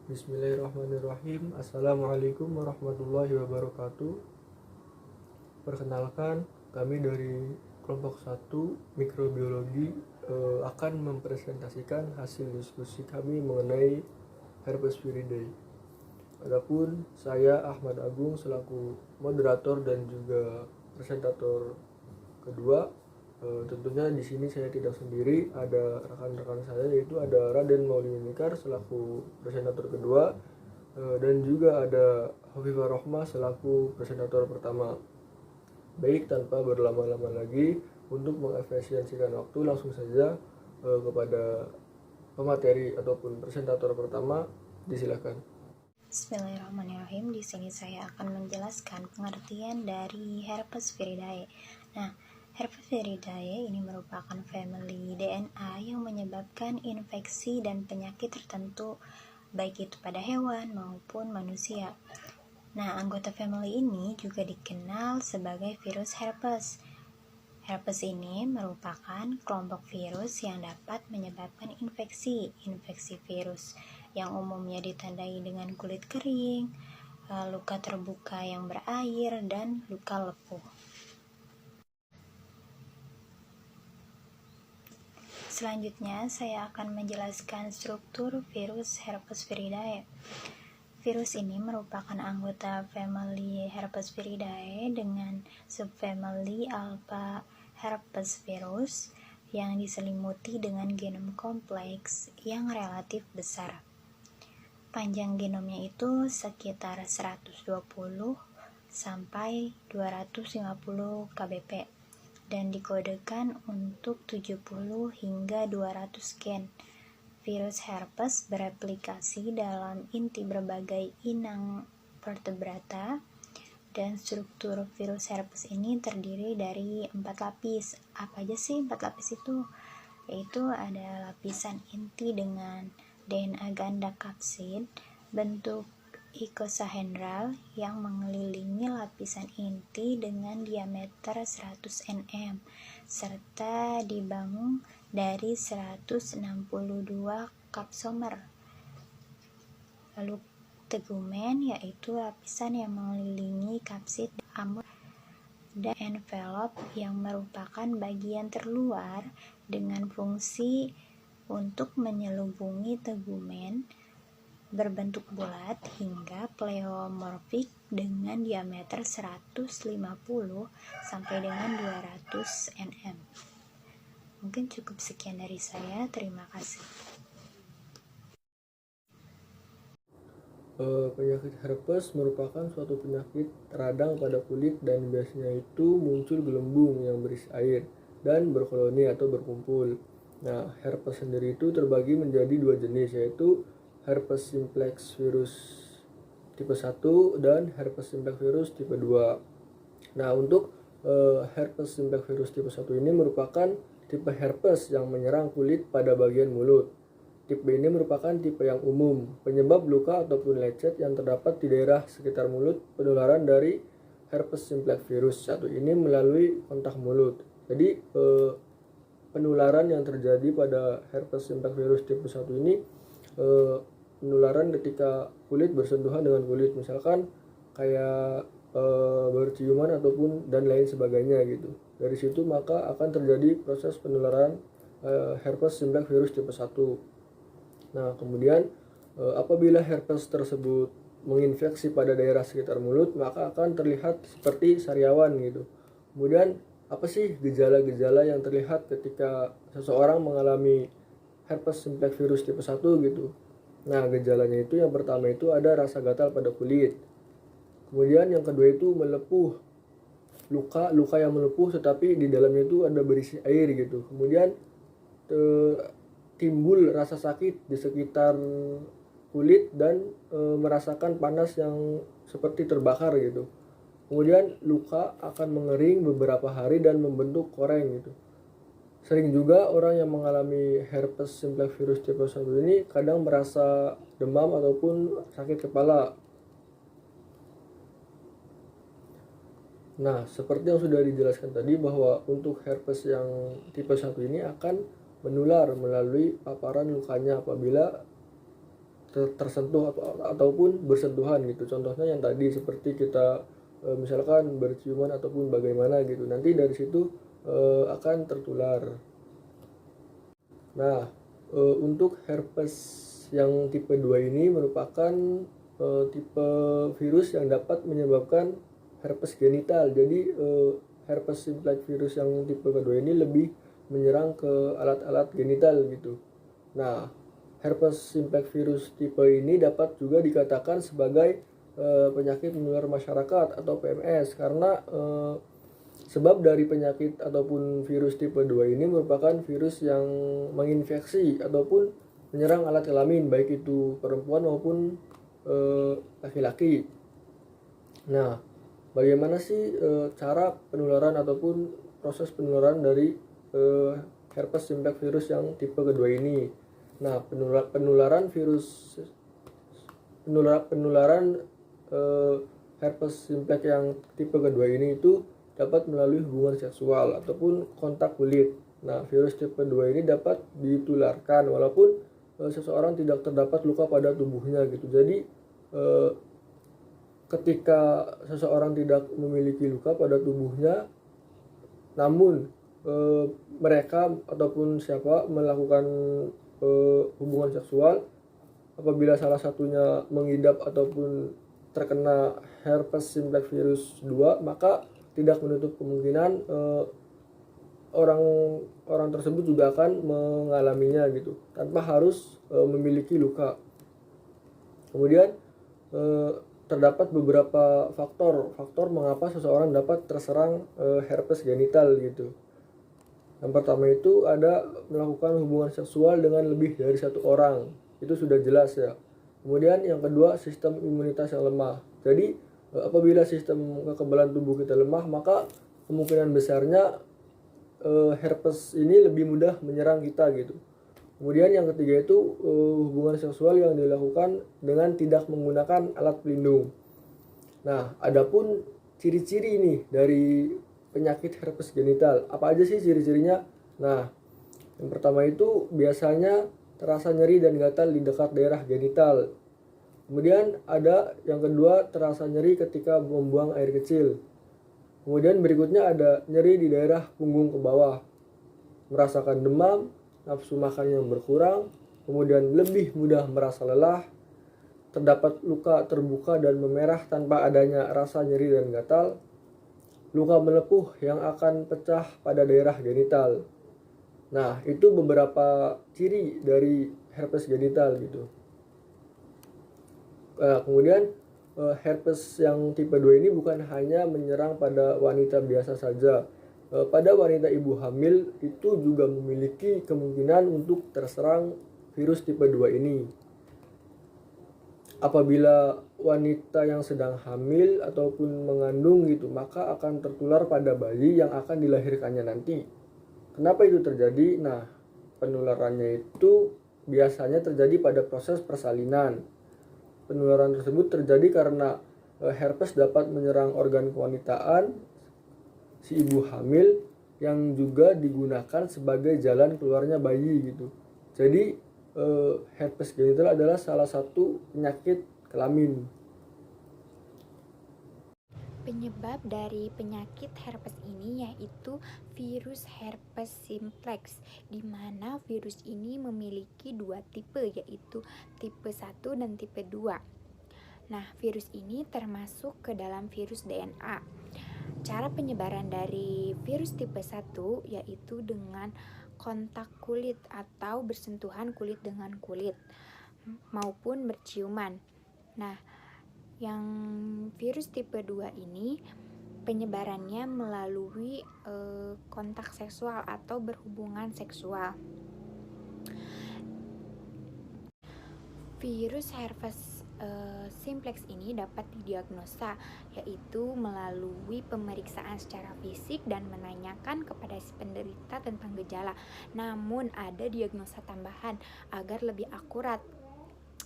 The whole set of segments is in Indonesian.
Bismillahirrahmanirrahim. Assalamualaikum warahmatullahi wabarakatuh. Perkenalkan, kami dari kelompok 1 mikrobiologi akan mempresentasikan hasil diskusi kami mengenai herpes viridae. Adapun saya Ahmad Agung selaku moderator dan juga presentator kedua. Tentunya di sini saya tidak sendiri, ada rekan-rekan saya, yaitu ada Raden Maulwi Mekar selaku presentator kedua, dan juga ada Hovifah Rohmah selaku presentator pertama. Baik, tanpa berlama-lama lagi, untuk mengefisiensikan waktu, langsung saja kepada pemateri ataupun presentator pertama, disilakan. Bismillahirrahmanirrahim. Di sini saya akan menjelaskan pengertian dari herpes viridae. Nah, herpes viridae ini merupakan family DNA yang menyebabkan infeksi dan penyakit tertentu, baik itu pada hewan maupun manusia. Nah, anggota family ini juga dikenal sebagai virus herpes. Herpes ini merupakan kelompok virus yang dapat menyebabkan infeksi virus yang umumnya ditandai dengan kulit kering, luka terbuka yang berair, dan luka lepuh. Selanjutnya, saya akan menjelaskan struktur virus herpes viridae. Virus ini merupakan anggota family herpes viridae dengan subfamily alpha herpes virus yang diselimuti dengan genom kompleks yang relatif besar. Panjang genomnya itu sekitar 120 sampai 250 kbp dan dikodekan untuk 70 hingga 200 gen. Virus herpes bereplikasi dalam inti berbagai inang vertebrata, dan struktur virus herpes ini terdiri dari 4 lapis. Apa aja sih 4 lapis itu? Yaitu ada lapisan inti dengan DNA ganda kapsid bentuk icosahedral yang mengelilingi lapisan inti dengan diameter 100 nm serta dibangun dari 162 kapsomer. Lalu tegumen, yaitu lapisan yang mengelilingi kapsid amor, dan envelop yang merupakan bagian terluar dengan fungsi untuk menyelubungi tegumen berbentuk bulat hingga pleomorfik dengan diameter 150 sampai dengan 200 nm. Mungkin cukup sekian dari saya. Terima kasih. Penyakit herpes merupakan suatu penyakit radang pada kulit dan biasanya itu muncul gelembung yang berisi air dan berkoloni atau berkumpul. Nah, herpes sendiri itu terbagi menjadi 2 jenis, yaitu herpes simplex virus tipe 1 dan herpes simplex virus tipe 2. Nah, untuk herpes simplex virus tipe 1 ini merupakan tipe herpes yang menyerang kulit pada bagian mulut. Tipe ini merupakan tipe yang umum, penyebab luka ataupun lecet yang terdapat di daerah sekitar mulut. Penularan dari herpes simplex virus 1 ini melalui kontak mulut. Jadi penularan yang terjadi pada herpes simplex virus tipe 1 ini penularan ketika kulit bersentuhan dengan kulit, misalkan kayak berciuman ataupun dan lain sebagainya gitu. Dari situ maka akan terjadi proses penularan herpes simplex virus tipe 1. Nah, kemudian apabila herpes tersebut menginfeksi pada daerah sekitar mulut, maka akan terlihat seperti sariawan gitu. Kemudian apa sih gejala-gejala yang terlihat ketika seseorang mengalami herpes simplex virus tipe 1 gitu? Nah, gejalanya itu yang pertama itu ada rasa gatal pada kulit. Kemudian yang kedua itu melepuh, luka yang melepuh tetapi di dalamnya itu ada berisi air gitu. Kemudian timbul rasa sakit di sekitar kulit dan merasakan panas yang seperti terbakar gitu. Kemudian luka akan mengering beberapa hari dan membentuk koreng gitu. Sering juga orang yang mengalami herpes simplex virus tipe 1 ini kadang merasa demam ataupun sakit kepala. Nah, seperti yang sudah dijelaskan tadi bahwa untuk herpes yang tipe 1 ini akan menular melalui paparan lukanya apabila tersentuh ataupun bersentuhan gitu. Contohnya yang tadi seperti kita misalkan berciuman ataupun bagaimana gitu. Nanti dari situ akan tertular. Nah, untuk herpes yang tipe 2 ini merupakan tipe virus yang dapat menyebabkan herpes genital. Jadi herpes simplex virus yang tipe kedua ini lebih menyerang ke alat-alat genital gitu. Nah, herpes simplex virus tipe ini dapat juga dikatakan sebagai penyakit menular masyarakat atau PMS karena sebab dari penyakit ataupun virus tipe 2 ini merupakan virus yang menginfeksi ataupun menyerang alat kelamin baik itu perempuan maupun laki-laki. Nah, bagaimana sih cara penularan ataupun proses penularan dari herpes simplex virus yang tipe kedua ini? Nah, penularan herpes simplex yang tipe kedua ini itu dapat melalui hubungan seksual ataupun kontak kulit. Nah, virus tipe 2 ini dapat ditularkan walaupun seseorang tidak terdapat luka pada tubuhnya gitu. Jadi ketika seseorang tidak memiliki luka pada tubuhnya, namun mereka ataupun siapa melakukan hubungan seksual, apabila salah satunya mengidap ataupun terkena herpes simplex virus 2, maka tidak menutup kemungkinan orang tersebut juga akan mengalaminya gitu tanpa harus memiliki luka. Kemudian terdapat beberapa faktor mengapa seseorang dapat terserang herpes genital gitu. Yang pertama itu ada melakukan hubungan seksual dengan lebih dari satu orang, itu sudah jelas ya. Kemudian yang kedua, sistem imunitas yang lemah. Jadi apabila sistem kekebalan tubuh kita lemah, maka kemungkinan besarnya herpes ini lebih mudah menyerang kita gitu. Kemudian yang ketiga itu hubungan seksual yang dilakukan dengan tidak menggunakan alat pelindung. Nah, adapun ciri-ciri nih dari penyakit herpes genital, apa aja sih ciri-cirinya? Nah, yang pertama itu biasanya terasa nyeri dan gatal di dekat daerah genital. Kemudian ada yang kedua, terasa nyeri ketika membuang air kecil. Kemudian berikutnya ada nyeri di daerah punggung ke bawah, merasakan demam, nafsu makan yang berkurang, kemudian lebih mudah merasa lelah, terdapat luka terbuka dan memerah tanpa adanya rasa nyeri dan gatal, luka melepuh yang akan pecah pada daerah genital. Nah, itu beberapa ciri dari herpes genital gitu. Kemudian herpes yang tipe 2 ini bukan hanya menyerang pada wanita biasa saja. Pada wanita ibu hamil itu juga memiliki kemungkinan untuk terserang virus tipe 2 ini. Apabila wanita yang sedang hamil ataupun mengandung gitu, maka akan tertular pada bayi yang akan dilahirkannya nanti. Kenapa itu terjadi? Nah, penularannya itu biasanya terjadi pada proses persalinan. Penularan tersebut terjadi karena herpes dapat menyerang organ kewanitaan si ibu hamil yang juga digunakan sebagai jalan keluarnya bayi gitu. Jadi herpes genital adalah salah satu penyakit kelamin. Penyebab dari penyakit herpes ini yaitu virus herpes simplex, di mana virus ini memiliki dua tipe, yaitu tipe 1 dan tipe 2. Nah, virus ini termasuk ke dalam virus DNA. Cara penyebaran dari virus tipe 1 yaitu dengan kontak kulit atau bersentuhan kulit dengan kulit maupun berciuman. Nah, yang virus tipe 2 ini penyebarannya melalui kontak seksual atau berhubungan seksual. Virus herpes simplex ini dapat didiagnosa yaitu melalui pemeriksaan secara fisik dan menanyakan kepada si penderita tentang gejala. Namun ada diagnosa tambahan agar lebih akurat,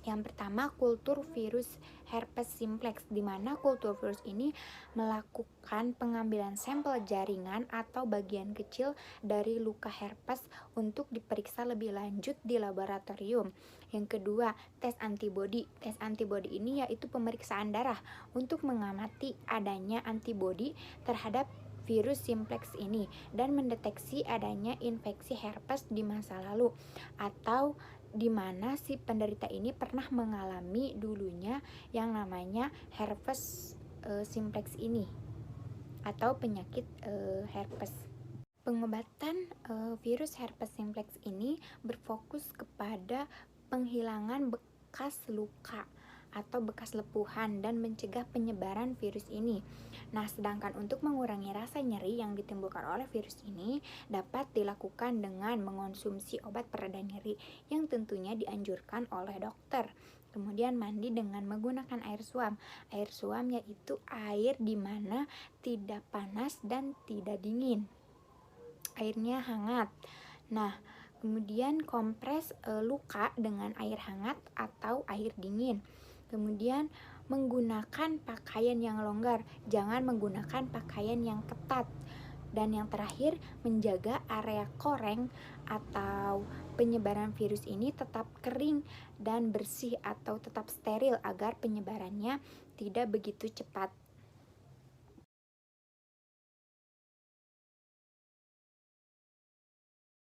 Yang pertama, kultur virus herpes simplex, di mana kultur virus ini melakukan pengambilan sampel jaringan atau bagian kecil dari luka herpes untuk diperiksa lebih lanjut di laboratorium. Yang kedua, tes antibodi. Tes antibodi ini yaitu pemeriksaan darah untuk mengamati adanya antibodi terhadap virus simplex ini dan mendeteksi adanya infeksi herpes di masa lalu atau di mana si penderita ini pernah mengalami dulunya yang namanya herpes simplex ini atau penyakit herpes. Pengobatan virus herpes simplex ini berfokus kepada penghilangan bekas luka atau bekas lepuhan dan mencegah penyebaran virus ini. Nah, sedangkan untuk mengurangi rasa nyeri yang ditimbulkan oleh virus ini dapat dilakukan dengan mengonsumsi obat pereda nyeri yang tentunya dianjurkan oleh dokter. Kemudian mandi dengan menggunakan air suam. Air suam yaitu air di mana tidak panas dan tidak dingin. Airnya hangat. Nah, kemudian kompres luka dengan air hangat atau air dingin. Kemudian menggunakan pakaian yang longgar, jangan menggunakan pakaian yang ketat. Dan yang terakhir, menjaga area koreng atau penyebaran virus ini tetap kering dan bersih atau tetap steril agar penyebarannya tidak begitu cepat.